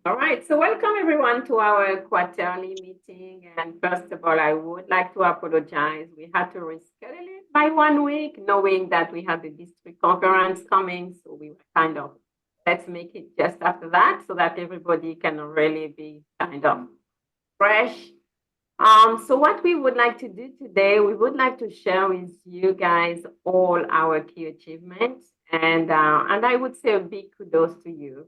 All right, so welcome everyone to our quarterly meeting. And first of all, I would like to apologize. We had to reschedule it by 1 week, knowing that we had the district conference coming. So we were kind of, let's make it just after that so that everybody can really be kind of fresh. So what we would like to do today, we would like to share with you guys all our key achievements. And I would say a big kudos to you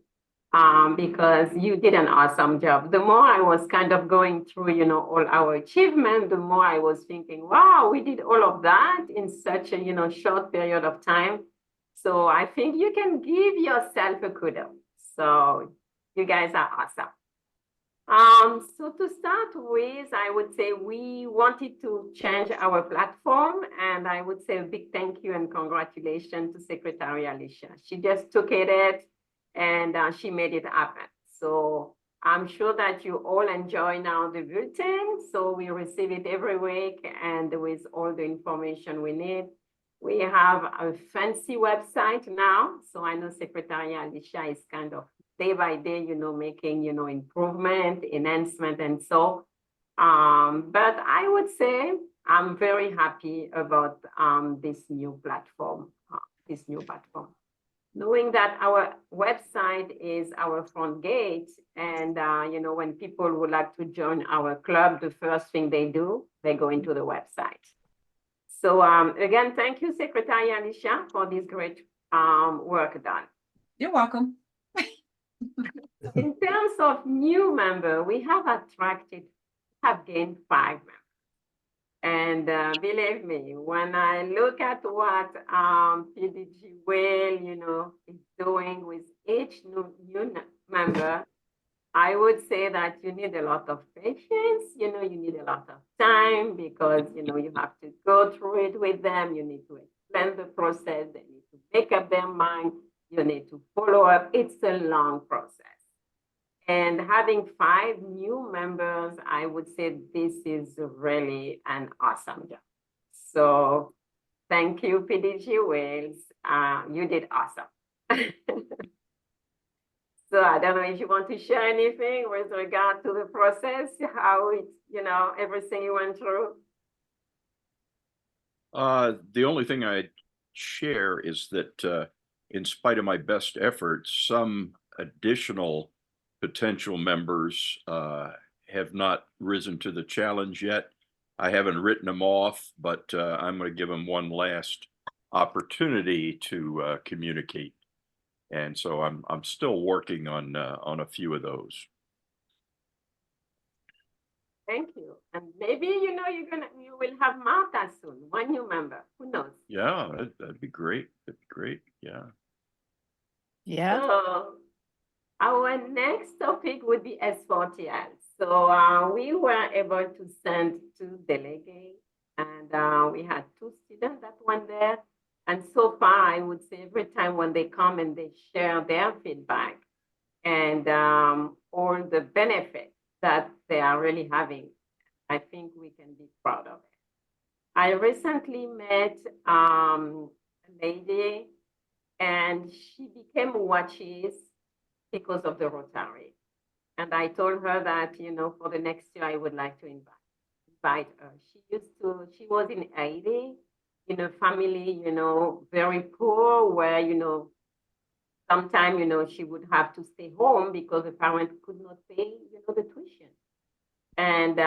because you did an awesome job. The more I was kind of going through, all our achievements, the more I was thinking, wow, we did all of that in such a, short period of time. So I think you can give yourself a kudos. So you guys are awesome. So to start with, I would say we wanted to change our platform, and I would say a big thank you and congratulations to Secretary Alicia. She just took it and she made it happen. So I'm sure that you all enjoy now the bulletin. So we receive it every week and with all the information we need. We have a fancy website now. So I know Secretary Alicia is kind of day by day, making, improvement, enhancement, and so. But I would say I'm very happy about this new platform, knowing that our website is our front gate. And, when people would like to join our club, the first thing they do, they go into the website. So again, thank you, Secretary Alicia, for this great work done. You're welcome. In terms of new member, we have gained 5 members. And believe me, when I look at what PDG Will, is doing with each new member, I would say that you need a lot of patience, you need a lot of time because, you have to go through it with them. You need to explain the process. They need to make up their mind. You need to follow up. It's a long process. And having 5 new members, I would say this is really an awesome job. So thank you, PDG Wales. You did awesome. So I don't know if you want to share anything with regard to the process, how it's, everything you went through. The only thing I'd share is that in spite of my best efforts, some additional potential members have not risen to the challenge yet. I haven't written them off, but I'm going to give them one last opportunity to communicate. And so I'm still working on a few of those. Thank you. And maybe you will have Martha soon, one new member. Who knows? Yeah, that'd be great. That'd be great. Yeah. Yeah. So our next topic would be S40L. So we were able to send 2 delegates, and we had 2 students that went there. And so far, I would say every time when they come and they share their feedback and all the benefits that they are really having, I think we can be proud of it. I recently met a lady, and she became what she is because of the Rotary. And I told her that, for the next year, I would like to invite her. She was in Haiti, in a family, very poor, where, sometimes, she would have to stay home because the parent could not pay, the tuition. And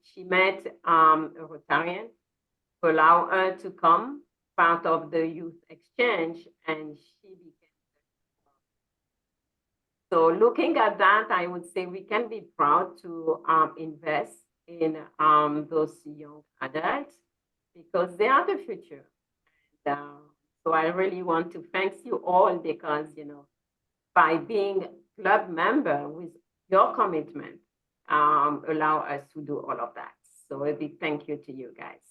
she met a Rotarian to allow her to come, part of the youth exchange, and she became. So looking at that, I would say we can be proud to invest in those young adults because they are the future. And, so I really want to thank you all because, by being club member with your commitment, allow us to do all of that. So a big thank you to you guys.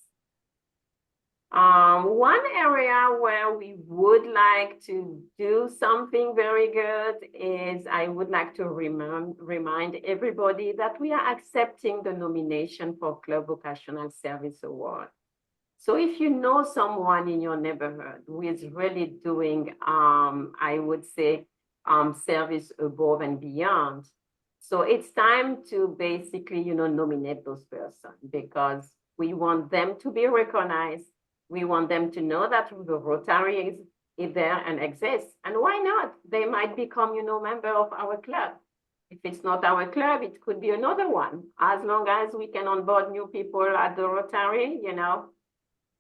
One area where we would like to do something very good is I would like to remind everybody that we are accepting the nomination for Club Vocational Service Award. So if you know someone in your neighborhood who is really doing, I would say, service above and beyond. So it's time to basically, nominate those persons because we want them to be recognized. We want them to know that the Rotary is there and exists. And why not? They might become, member of our club. If it's not our club, it could be another one. As long as we can onboard new people at the Rotary,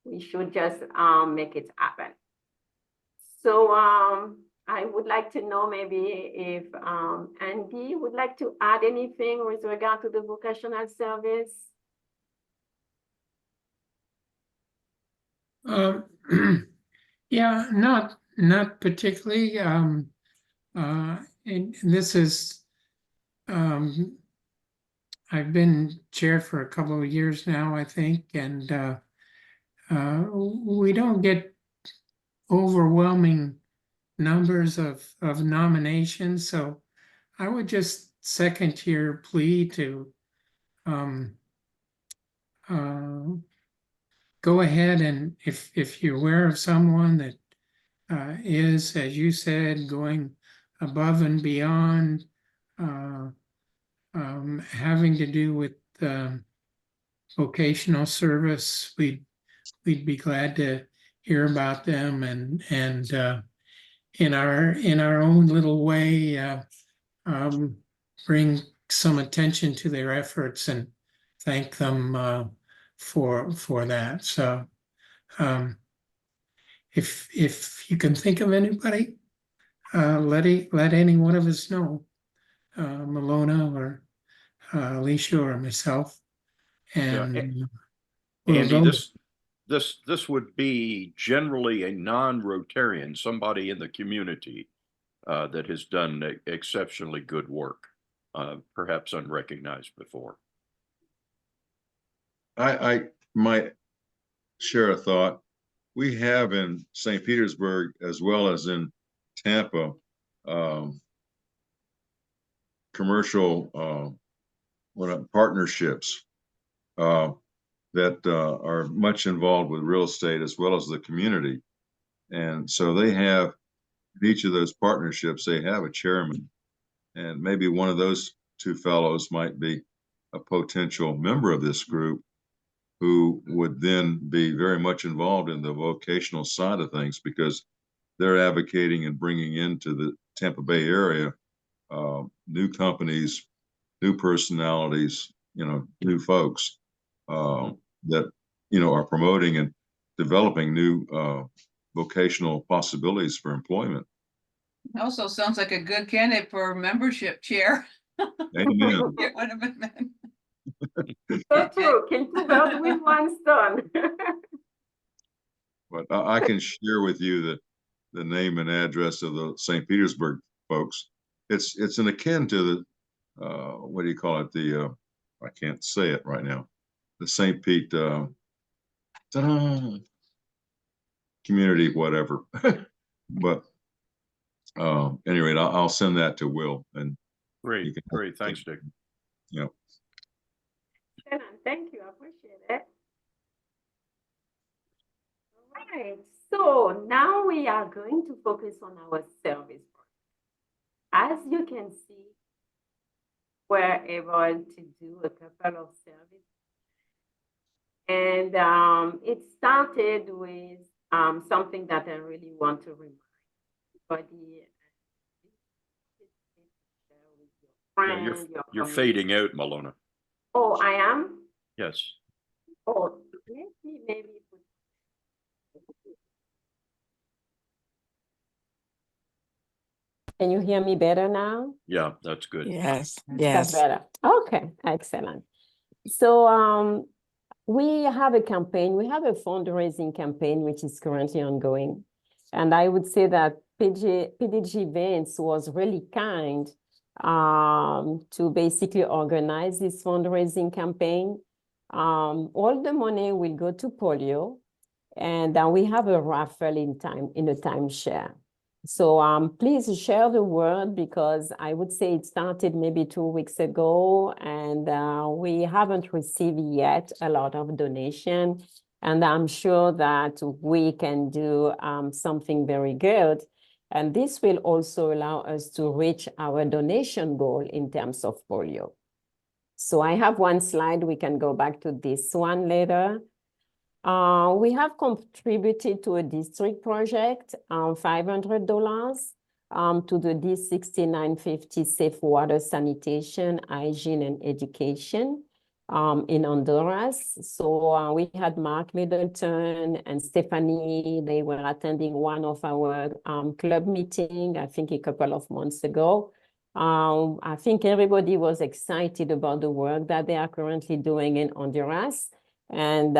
we should just make it happen. So I would like to know maybe if Andy would like to add anything with regard to the vocational service. Yeah, not particularly. And this is, I've been chair for a couple of years now, I think, and we don't get overwhelming numbers of nominations. So I would just second your plea to go ahead and if you're aware of someone that is, as you said, going above and beyond, having to do with vocational service, we'd be glad to hear about them and in our own little way bring some attention to their efforts and thank them for that. So if you can think of anybody, let any one of us know, Malona or Alicia or myself, and we'll Andy, go. this would be generally a non-Rotarian, somebody in the community that has done exceptionally good work, perhaps unrecognized before. I might share a thought. We have in St. Petersburg as well as in Tampa commercial partnerships that are much involved with real estate as well as the community. And so they have, in each of those partnerships, they have a chairman. And maybe one of those two fellows might be a potential member of this group who would then be very much involved in the vocational side of things because they're advocating and bringing into the Tampa Bay area new companies, new personalities, new folks that, are promoting and developing new vocational possibilities for employment. Also sounds like a good candidate for membership chair. Amen. It would have been. So true, kill two birds with one stone. But I can share with you the name and address of the St. Petersburg folks. It's an akin to the what do you call it? The I can't say it right now. The St. Pete community, whatever. But anyway, I'll send that to Will. And Great. Thanks, Dick. Yeah. Thank you, I appreciate it. All right, so now we are going to focus on our service. As you can see, we're able to do a couple of services. And it started with something that I really want to remind everybody. You're fading out, Malona. Oh, I am? Yes. Oh, let me maybe put. Can you hear me better now? Yeah, that's good. Yes, That's better. Okay, excellent. So we have a campaign, we have a fundraising campaign which is currently ongoing. And I would say that PDG Events was really kind to basically organize this fundraising campaign. All the money will go to polio, and we have a raffle in a timeshare. So please share the word because I would say it started maybe 2 weeks ago, and we haven't received yet a lot of donation. And I'm sure that we can do something very good. And this will also allow us to reach our donation goal in terms of polio. So I have one slide. We can go back to this one later. We have contributed to a district project, $500 to the D6950 Safe Water Sanitation, Hygiene, and Education in Honduras. So we had Mark Middleton and Stephanie. They were attending one of our club meeting, I think a couple of months ago. I think everybody was excited about the work that they are currently doing in Honduras. And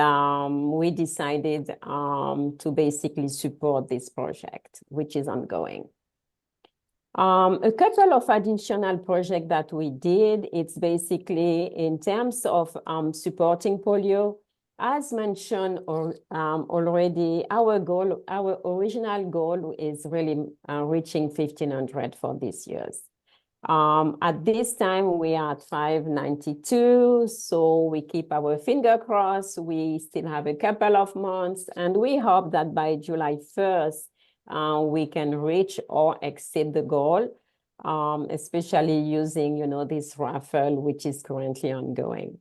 we decided to basically support this project, which is ongoing. A couple of additional projects that we did, it's basically in terms of supporting polio. As mentioned already, our original goal is really reaching 1,500 for this year's. At this time, we are at 592, so we keep our finger crossed. We still have a couple of months, and we hope that by July 1st, we can reach or exceed the goal, especially using, this raffle, which is currently ongoing.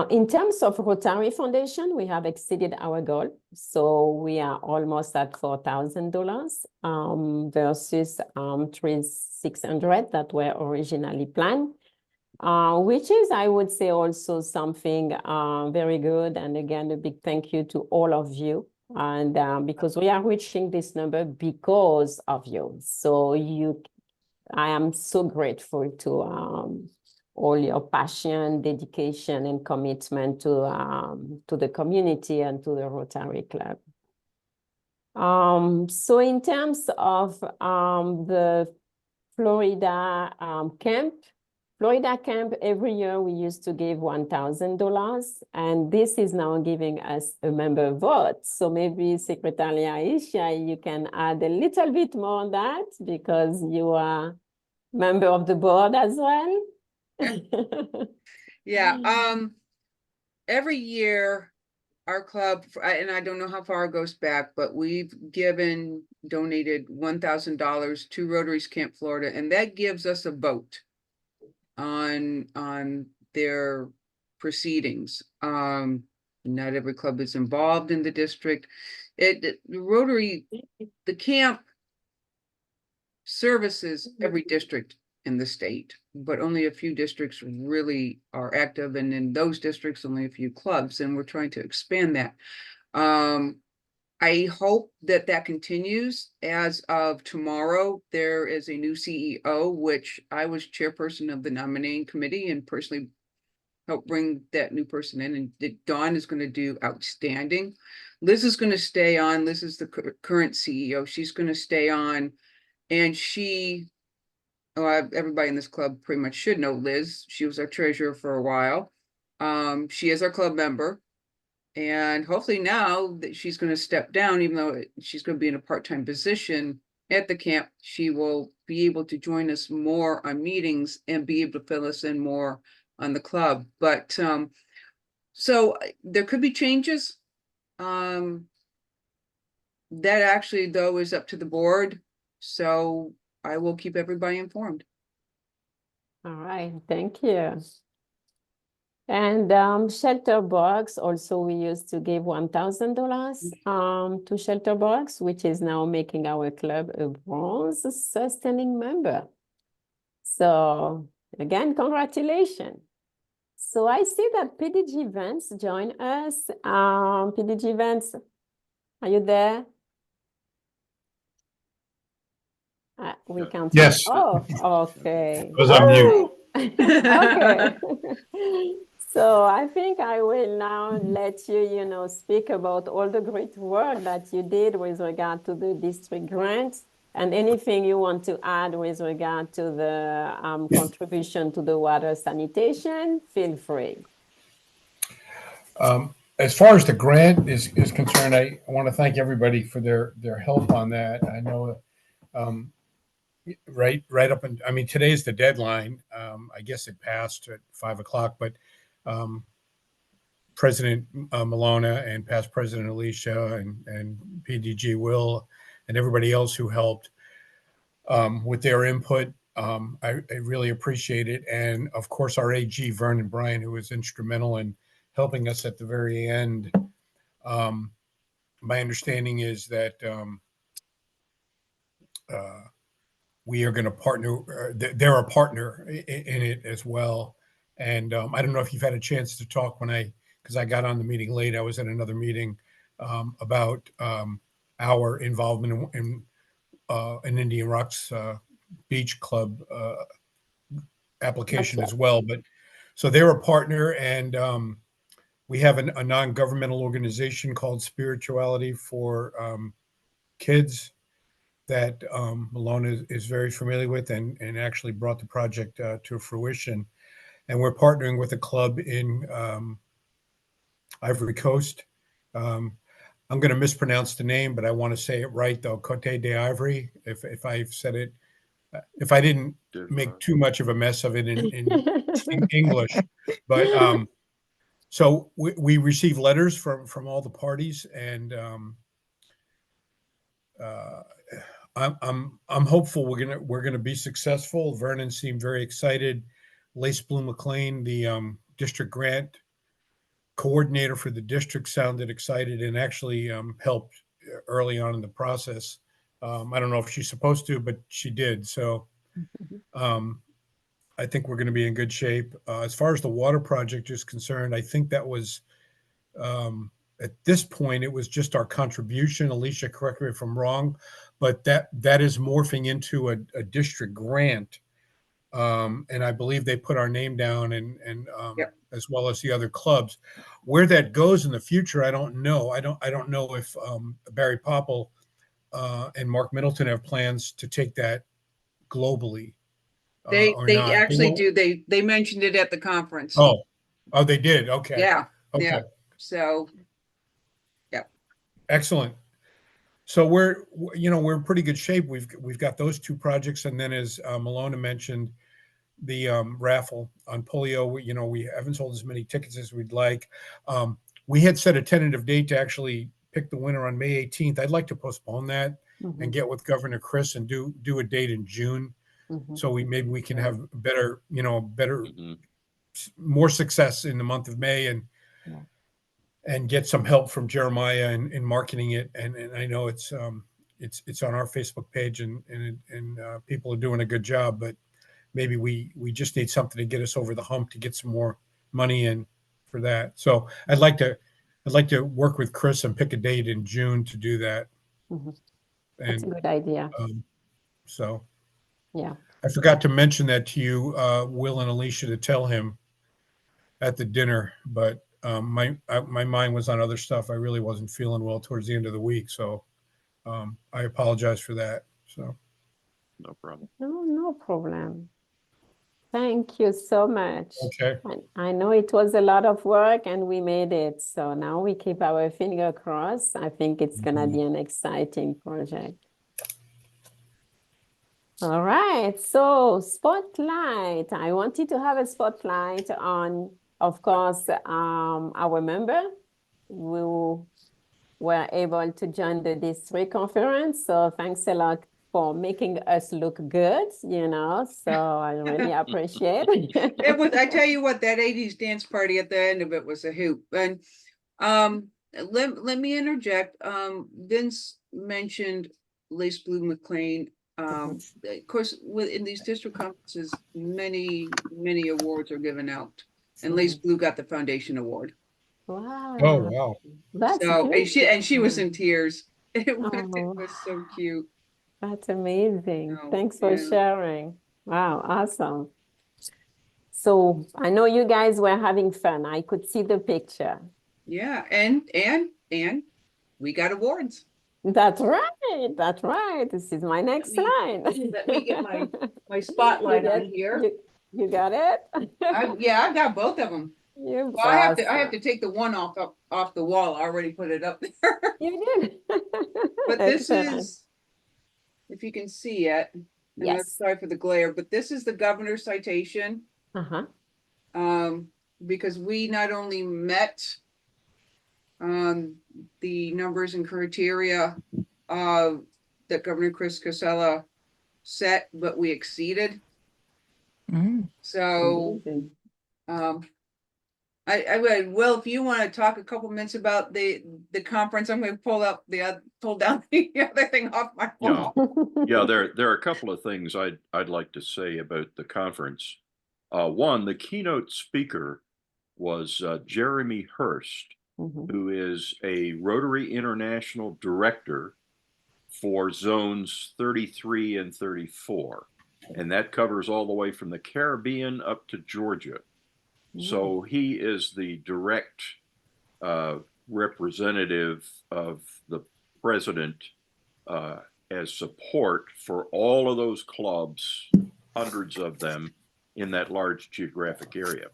In terms of Rotary Foundation, we have exceeded our goal. So we are almost at $4,000 versus $3,600 that were originally planned, which is, I would say, also something very good. And again, a big thank you to all of you. And because we are reaching this number because of you. So I am so grateful to all your passion, dedication, and commitment to the community and to the Rotary Club. So in terms of the Florida camp, every year we used to give $1,000, and this is now giving us a member vote. So maybe Secretary Aisha, you can add a little bit more on that because you are member of the board as well. Yeah, every year our club, and I don't know how far it goes back, but we've donated $1,000 to Rotary's Camp Florida, and that gives us a vote on their proceedings. Not every club is involved in the district. Rotary, the camp services every district in the state, but only a few districts really are active, and in those districts only a few clubs, and we're trying to expand that. I hope that continues. As of tomorrow, there is a new CEO, which I was chairperson of the nominating committee and personally helped bring that new person in, and Dawn is going to do outstanding. Liz is going to stay on. Liz is the current CEO. She's going to stay on, and everybody in this club pretty much should know Liz. She was our treasurer for a while. She is our club member. And hopefully now that she's going to step down, even though she's going to be in a part-time position at the camp, she will be able to join us more on meetings and be able to fill us in more on the club. But so there could be changes. That actually, though, is up to the board. So I will keep everybody informed. All right, thank you. And Shelter Box, also we used to give $1,000 to Shelter Box, which is now making our club a bronze sustaining member. So again, congratulations. So I see that PDG Events join us. PDG Events, are you there? We can't. Yes. Oh, okay. I was on mute. Okay. So I think I will now let you, speak about all the great work that you did with regard to the district grant and anything you want to add with regard to the contribution to the water sanitation, feel free. As far as the grant is concerned, I want to thank everybody for their help on that. I know right up, and I mean, today's the deadline. I guess it passed at 5 o'clock, but President Malona and past President Alicia and PDG Will and everybody else who helped with their input. I really appreciate it. And of course, our AG, Vernon Bryan, who was instrumental in helping us at the very end. My understanding is that we are going to partner, they're a partner in it as well. And I don't know if you've had a chance to talk because I got on the meeting late. I was at another meeting about our involvement in an Indian Rocks Beach Club application as well. But so they're a partner, and we have a non-governmental organization called Spirituality for Kids that Malone is very familiar with and actually brought the project to fruition. And we're partnering with a club in Ivory Coast. I'm going to mispronounce the name, but I want to say it right, though. Cote d'Ivory, if I've said it. If I didn't make too much of a mess of it in English. But so we receive letters from all the parties, and I'm hopeful we're gonna be successful. Vernon seemed very excited. Lace Blue McLean, the district grant coordinator for the district, sounded excited and actually helped early on in the process. I don't know if she's supposed to, but she did. So I think we're going to be in good shape. As far as the water project is concerned, I think that was at this point, it was just our contribution. Alicia, correct me if I'm wrong, but that is morphing into a district grant. And I believe they put our name down and Yep. as well as the other clubs. Where that goes in the future, I don't know. I don't know if Barry Popple and Mark Middleton have plans to take that globally. Or They not. actually do. They mentioned it at the conference. Oh, they did. Okay. Yeah. Okay. Yeah. So, Excellent. So we're in pretty good shape. We've got those two projects, and then as Malona mentioned, the raffle on polio. We haven't sold as many tickets as we'd like. We had set a tentative date to actually pick the winner on May 18th. I'd like to postpone that and get with Governor Chris and do a date in June. So maybe we can have better, more success in the month of May and get some help from Jeremiah in marketing it. And I know it's on our Facebook page and people are doing a good job, but maybe we just need something to get us over the hump to get some more money in for that. So I'd like to work with Chris and pick a date in June to do that. That's a good idea. So Yeah. I forgot to mention that to you, Will and Alicia, to tell him at the dinner, but my mind was on other stuff. I really wasn't feeling well towards the end of the week, so I apologize for that. So No problem. No problem. Thank you so much. okay, I know it was a lot of work and we made it. So now we keep our finger crossed. I think it's gonna be an exciting project. All right, so spotlight. I wanted to have a spotlight on, of course, our member who were able to join the district conference. So thanks a lot for making us look good, so I really appreciate it. it was, I tell you what, that 80s dance party at the end of it was a hoot. And let me interject. Vince mentioned Lace Blue McLean. Of course, in these district conferences, many awards are given out, and Lace Blue got the foundation award. Wow. oh wow, That's So and she was in beautiful. tears. It Oh. was so cute. That's amazing. Oh, Thanks for yeah. sharing. Wow, awesome. So I know you guys were having fun. I could see the picture. Yeah, and we got awards. That's right. That's right. This is my next slide. Let me get my spotlight on here. You got it? I've got both of them. You're Well, I have awesome. to take the one off the wall. I already put it up there. You did. But this Excellent. is, if you can see it, and I'm Yes. sorry for the glare, but this is the governor's citation. Because we not only met the numbers and criteria that Governor Chris Casella set, but we exceeded. Mm. So, Amazing. I would, Will, if you want to talk a couple minutes about the conference, I'm going to pull down the other thing off my Yeah. phone. Yeah, there are a couple of things I'd like to say about the conference. One, the keynote speaker was Jeremy Hurst, Mhm. who is a Rotary International Director for zones 33 and 34. And that covers all the way from the Caribbean up to Georgia. So he is the direct representative of the president as support for all of those clubs, hundreds of them in that large geographic area.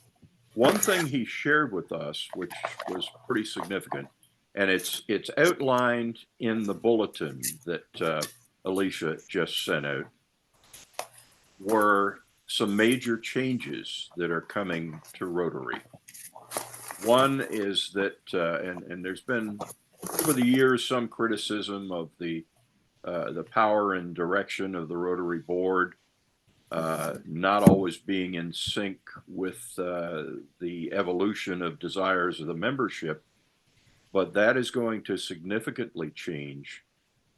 One thing he shared with us, which was pretty significant, and it's outlined in the bulletin that Alicia just sent out, were some major changes that are coming to Rotary. One is that, and there's been over the years some criticism of the power and direction of the Rotary Board not always being in sync with the evolution of desires of the membership, but that is going to significantly change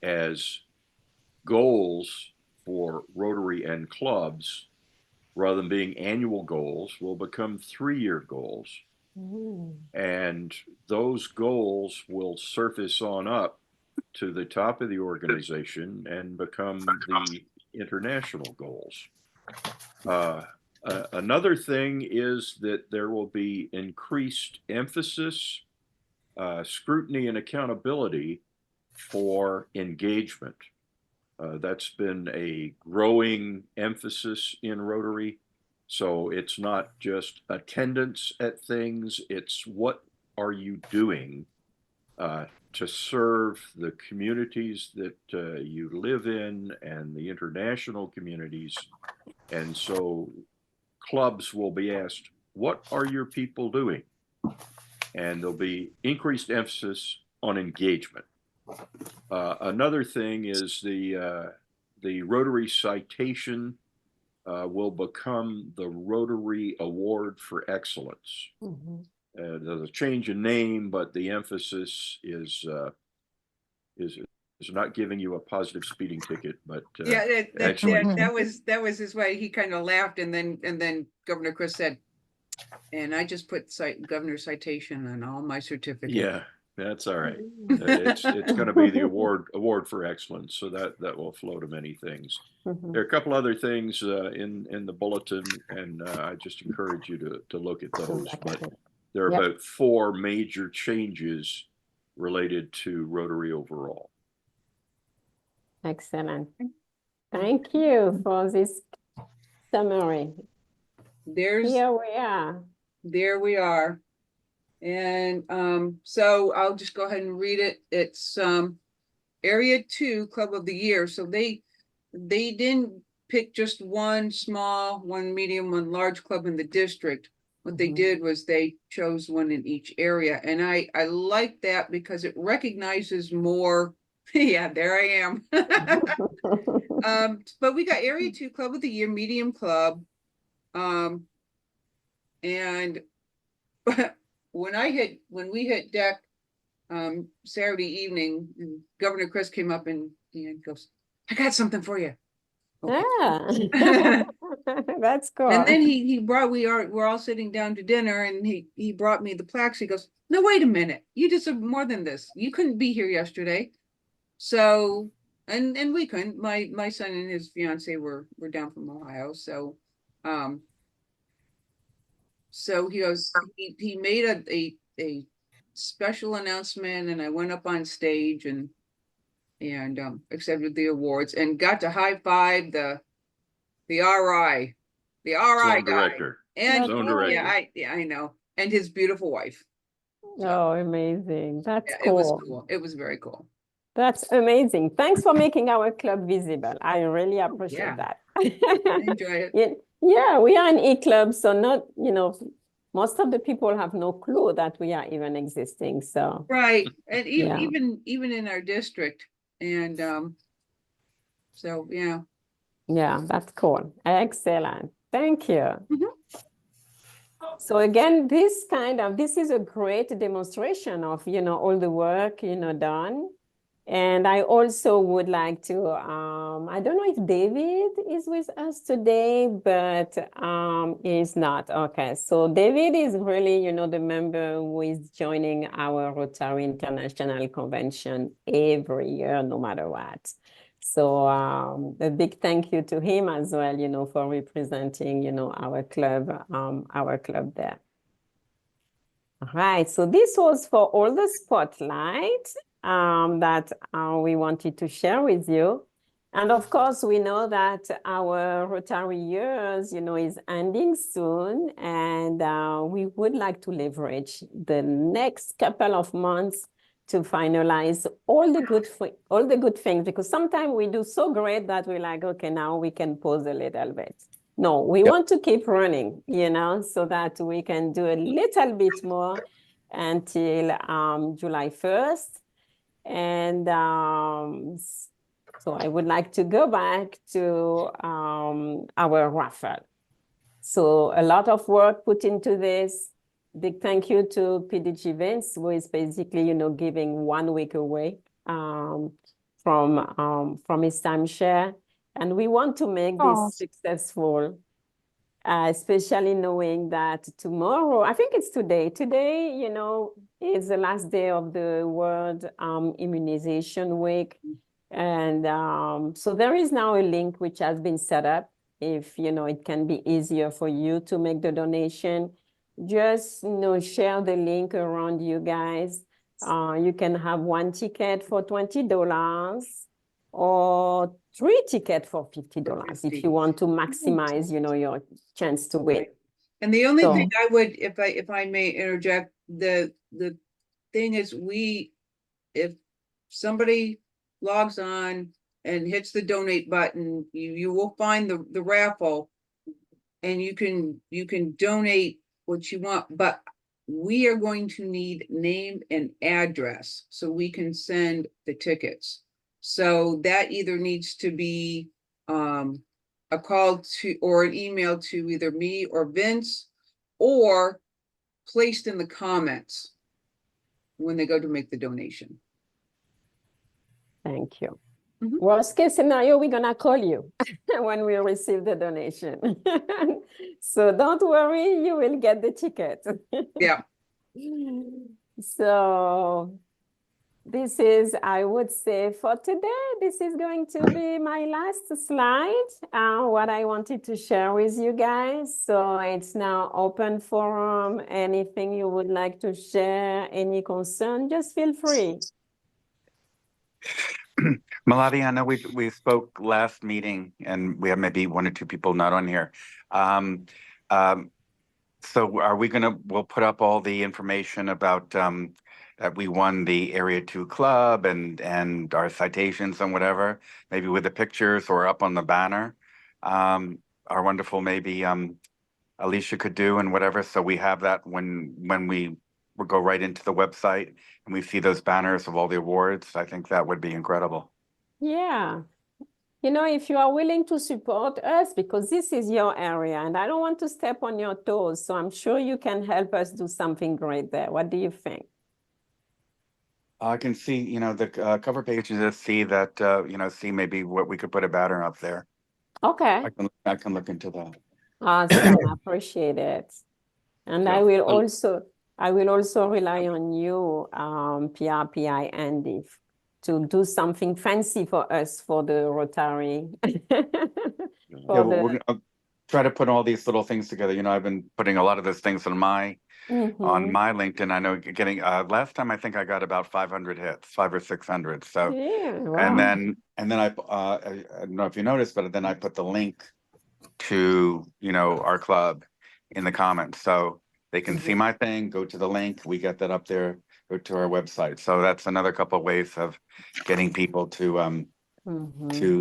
as goals for Rotary and clubs, rather than being annual goals, will become 3-year goals. And those goals will surface on up to the top of the organization and become the international goals. Another thing is that there will be increased emphasis, scrutiny, and accountability for engagement. That's been a growing emphasis in Rotary. So it's not just attendance at things, it's what are you doing to serve the communities that you live in and the international communities. And so clubs will be asked, what are your people doing? And there'll be increased emphasis on engagement. Another thing is the Rotary citation will become the Rotary Award for Excellence. There's a change in name, but the emphasis is not giving you a positive speeding ticket, but Yeah, excellent. that was his way. He kind of laughed, and then Governor Chris said, and I just put governor citation on all my certificates. Yeah, that's all right. It's going to be the award for excellence, so that will flow to many things. There are a couple other things in the bulletin, and I just encourage you to look at those. But there are about 4 major changes related to Rotary overall. Excellent. Thank you for this summary. Here we are. There we are. And so I'll just go ahead and read it. It's Area 2 Club of the Year. So they didn't pick just one small, one medium, one large club in the district. What they did was they chose one in each area. And I like that because it recognizes more. Yeah, there I am. But we got Area 2 Club of the Year, medium club. And when we hit deck Saturday evening, Governor Chris came up and goes, I got something for you. Okay. Yeah. That's cool. And then we're all sitting down to dinner, and he brought me the plaques. He goes, no, wait a minute, you deserve more than this. You couldn't be here yesterday. So and we couldn't. My son and his fiance were down from Ohio. So so he goes, he made a special announcement, and I went up on stage and accepted the awards and got to high five the RI Zone guy. director. And Zone director. yeah, I know. And his beautiful wife. So, oh, amazing. That's yeah, cool. It was cool. It was very cool. That's amazing. Thanks for making our club visible. I really appreciate that. I enjoy it. Yeah, we are an e-club, so not, most of the people have no clue that we are even existing. So right. And even in our district. And So, yeah. Yeah, that's cool. Excellent. Thank you. Mhm. So again, this is a great demonstration of, all the work, done. And I also would like to, I don't know if David is with us today, but he's not. Okay, so David is really, the member who is joining our Rotary International Convention every year, no matter what. So a big thank you to him as well, for representing, our club there. All right, so this was for all the spotlight that we wanted to share with you. And of course, we know that our Rotary years, is ending soon. And we would like to leverage the next couple of months to finalize all the good things, because sometimes we do so great that we're like, okay, now we can pause a little bit. No, we want to keep running, so that we can do a little bit more until July 1st. And so I would like to go back to our raffle. So a lot of work put into this. Big thank you to PDG Events, who is basically, giving 1 week away from his timeshare. And we want to make this successful, especially knowing that tomorrow, I think it's today, is the last day of the World Immunization Week. And so there is now a link which has been set up. If, it can be easier for you to make the donation, just, share the link around you guys. You can have 1 ticket for $20 or 3 tickets for $50 if you want to maximize, your chance to win. And the only So- thing I would, if I may interject, the thing is, if somebody logs on and hits the donate button, you will find the raffle, and you can donate what you want, but we are going to need name and address so we can send the tickets. So that either needs to be a call to, or an email to either me or Vince, or placed in the comments when they go to make the donation. Thank you. Mhm. Worst case scenario, we're gonna call you when we receive the donation. So don't worry, you will get the ticket. Yeah. So this is, I would say for today, this is going to be my last slide, what I wanted to share with you guys. So it's now open forum. Anything you would like to share, any concern, just feel free. Malati, I know we spoke last meeting, and we have maybe 1 or 2 people not on here. So are we we'll put up all the information about that we won the Area 2 Club and our citations and whatever, maybe with the pictures or up on the banner. Our wonderful maybe Alicia could do and whatever, so we have that when we go right into the website and we see those banners of all the awards. I think that would be incredible. Yeah. If you are willing to support us, because this is your area and I don't want to step on your toes, so I'm sure you can help us do something great there. What do you think? I can see, the cover page and just see that, see maybe what we could put a banner up there. Okay. I can look into that. Awesome. I appreciate it. And Yeah. I will also rely on you, PRPI Andy, to do something fancy for us for the Rotary. Yeah, we're gonna try to put all these little things together. I've been putting a lot of those things on my LinkedIn. I know getting last time I think I got about 500 hits, 500 or 600. So Yeah, wow. and then I don't know if you noticed, but then I put the link to our club in the comments, so they can see my thing, go to the link, we get that up there, go to our website. So that's another couple of ways of getting people to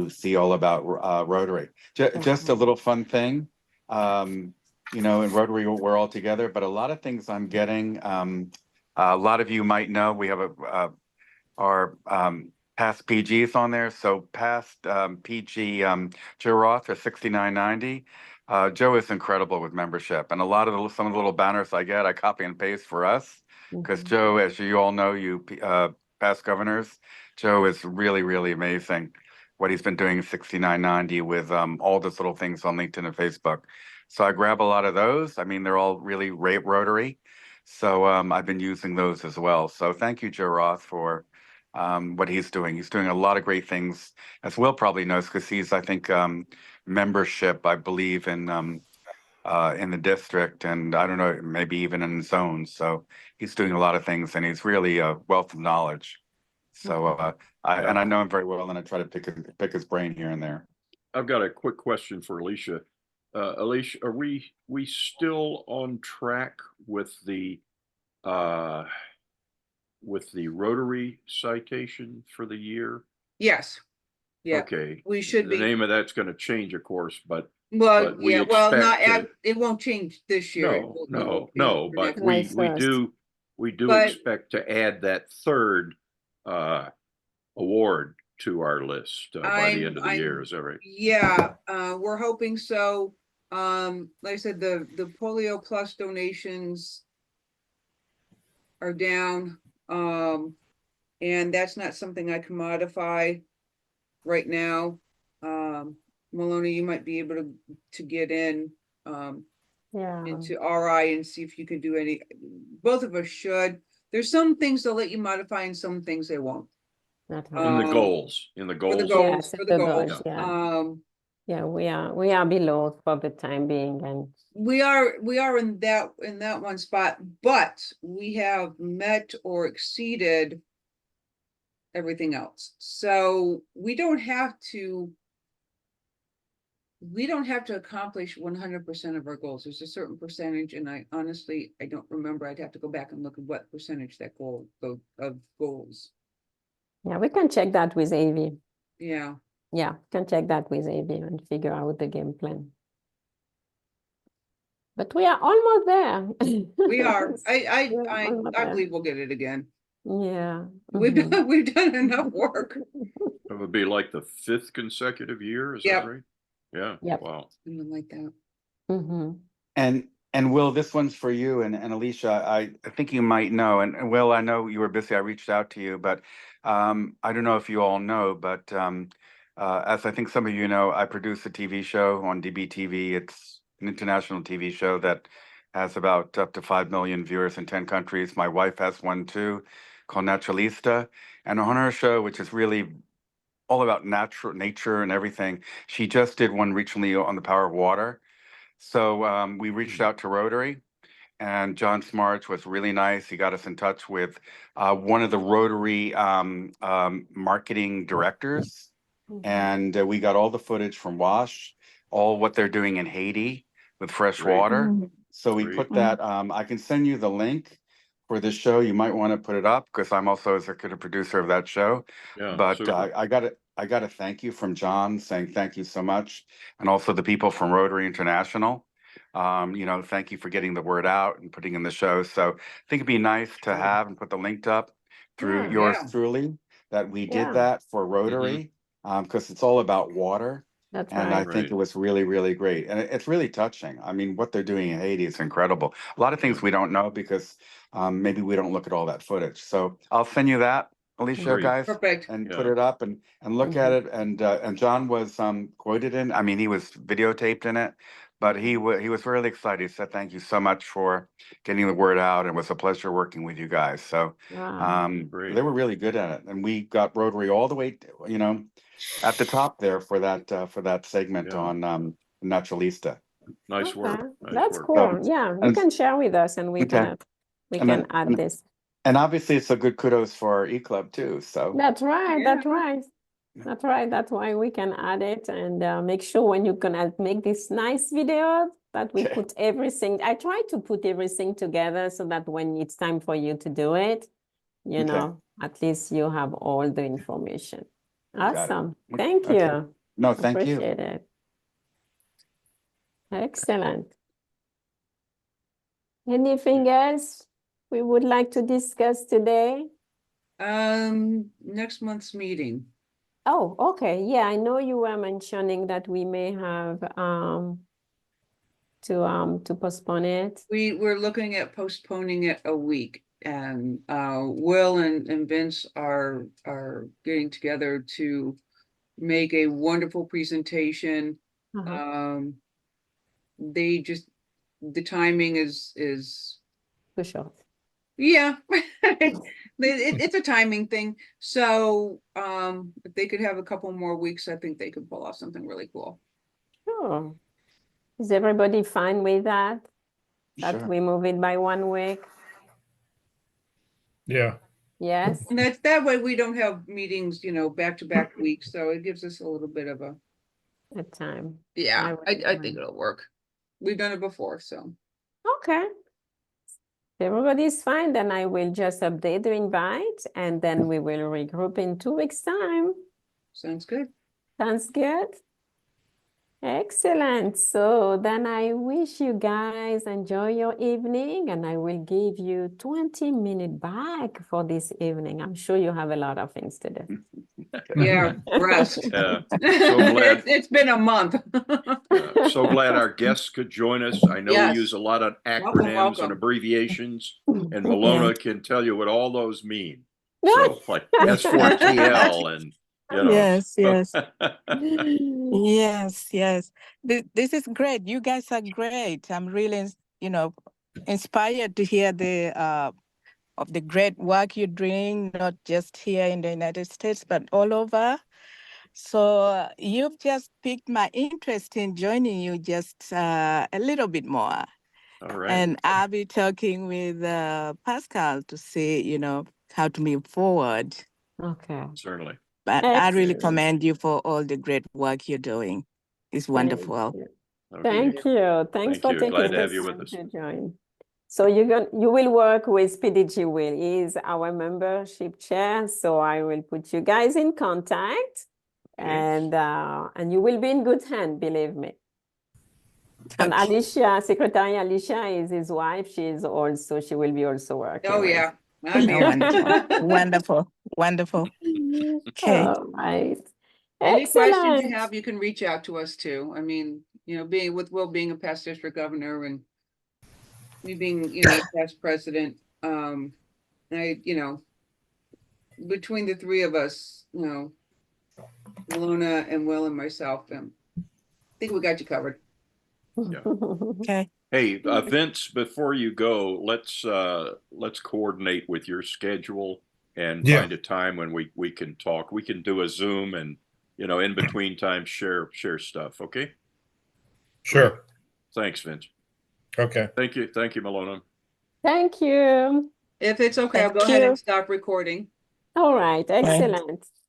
see all about Rotary. Just a little fun thing, in Rotary we're all together, but a lot of things I'm getting, a lot of you might know, we have our past PGs on there. So past PG Joe Roth for $69.90. Joe is incredible with membership, and a lot of some of the little banners I get, I copy and paste for us because Mhm. Joe, as you all know, you past governors, Joe is really, really amazing. What he's been doing is $69.90 with all those little things on LinkedIn and Facebook. So I grab a lot of those. I mean, they're all really Rotary. So I've been using those as well. So thank you, Joe Roth, for what he's doing. He's doing a lot of great things, as Will probably knows, because he's, I think, membership, I believe, in the district, and I don't know, maybe even in zones. So he's doing a lot of things, and he's really a wealth of knowledge. So I know him very well, and I try to pick his brain here and there. I've got a quick question for Alicia. Alicia, are we still on track with the Rotary citation for the year? Yes. Yeah, Okay. we should The be. name of that's going to change, of course, but Well, but we yeah, well, not, expect to- it won't change this year. It no, will- it no, will no, change for but next- we Nice first. we do But- expect to add that third award to our list by the end of the year. Is that right? Yeah, we're hoping so. Like I said, the Polio Plus donations are down. And that's not something I can modify right now. Maloney, you might be able to get in Yeah. into RI and see if you can do any, both of us should. There's some things they'll let you modify and some things they won't. Not In really. the goals, in the For the goals. goals, Yes, for the the goals. goals, yeah. Yeah, we are below for the time being, and We are in that one spot, but we have met or exceeded everything else. So we don't have to accomplish 100% of our goals. There's a certain percentage, and I honestly, I don't remember. I'd have to go back and look at what percentage that of goals. yeah, we can check that with AV. Yeah. Yeah, can check that with AV and figure out the game plan. But we are almost there. We are. We're almost I there. believe we'll get it again. Yeah. We've done enough work. It would be like the 5th consecutive year. Is that Yep. right? Yeah. Yep. Wow. Something like that. Mhm. And Will, this one's for you, and Alicia, I think you might know, and Will, I know you were busy, I reached out to you, but I don't know if you all know, but as I think some of you know, I produce a TV show on DBTV. It's an international TV show that has about up to 5 million viewers in 10 countries. My wife has one too, called Naturalista, and on her show, which is really all about nature and everything, she just did one recently on the power of water. So we reached out to Rotary, and John Smarts was really nice. He got us in touch with one of the Rotary marketing directors, and we got all the footage from WASH, all what they're doing in Haiti with fresh Great. water. Mhm. So we Great. put that, I can send you the link for this show. You might want to put it up because I'm also executive producer of that show. Yeah. But super. I got a thank you from John saying thank you so much, and also the people from Rotary International. Thank you for getting the word out and putting in the show. So I think it'd be nice to have and put the link up through Yeah. yours Yeah. truly that we did Yeah. that for Rotary, because it's all about water. That's And I right. think it was really, really great. And it's really touching. I mean, what they're doing in Haiti is incredible. A lot of things Yeah. we don't know because maybe we don't look at all that footage. So I'll send you that, Alicia, Great. guys, Perfect. and Yeah. put it up and look at it. And John was quoted in. I mean, he was videotaped in it, but he was really excited. He said, "Thank you so much for getting the word out. It was a pleasure working with you guys." So Wow. Great. they were really good at it, and we got Rotary all the way, at the top there for that segment Yeah. on Naturalista. Nice Okay, work. Nice that's work. cool. Yeah, you and- can share with us, and we Okay. And can then- add this. And obviously, it's a good kudos for our e-club too. So That's right. That's Yeah. right. That's right. That's why we can add it and make sure when you're gonna make this nice video that we Okay. put everything. I try to put everything together so that when it's time for you to do it, Okay. at least you have all the information. Got it. Awesome. Thank Okay. you. No, thank you. Appreciate it. Excellent. Anything else we would like to discuss today? Next month's meeting. Oh, okay. Yeah, I know you were mentioning that we may have to postpone it. We're looking at postponing it a week, and Will and Vince are getting together to make a wonderful presentation. They just, the timing is For sure. yeah, it's a timing thing. So if they could have a couple more weeks, I think they could pull off something really cool. Sure. Is everybody fine with that? That Sure. we move it by 1 week? Yeah. Yes? And that's that way we don't have meetings, back to back weeks. So it gives us a little bit of a, At time. yeah, I think agree. it'll work. We've done it before, so. Okay. If everybody's fine, then I will just update the invite and then we will regroup in 2 weeks' time. Sounds good. Sounds good. Excellent. So then I wish you guys enjoy your evening and I will give you 20 minutes back for this evening. I'm sure you have a lot of things to do. Yeah, rest. Yeah, so glad. It's been a month. So glad our guests could join us. I know we Yes. use a lot of Welcome, acronyms welcome. and abbreviations, and Malona can tell you what all those mean. So like S4TL and, Yes, yes. Yes, yes. This is great. You guys are great. I'm really, inspired to hear of the great work you're doing, not just here in the United States, but all over. So you've just piqued my interest in joining you just a little bit more. all right. And I'll be talking with Pascal to see, how to move forward. Okay. Certainly. But I really Excellent. commend you for all the great work you're doing. It's wonderful. Thank you. Okay. Thank you. Thanks Thank for you. taking Glad to the have you with time us. to join. So you will work with PDG Will. He is our membership chair. So I will put you guys in contact Okay. and you will be in good hand, believe me. And Okay. Alicia, Secretary Alicia is his wife. She will be also working. Oh, with. yeah. I'm Oh, here. wonderful. Wonderful. Wonderful. Okay. All right. Any questions you Excellent. have, you can reach out to us too. I mean, being with Will being a past district governor and me being, past president, between the three of us, Luna and Will and myself, I think we got you covered. Okay. Hey, Vince, before you go, let's coordinate with your schedule and Yeah. find a time when we can talk. We can do a Zoom and, in between time, share stuff. Okay. Sure. Thanks, Vince. Okay. Thank you. Thank you, Malona. Thank you. If it's okay, I'll go Thank ahead you. and stop recording. All right. Excellent.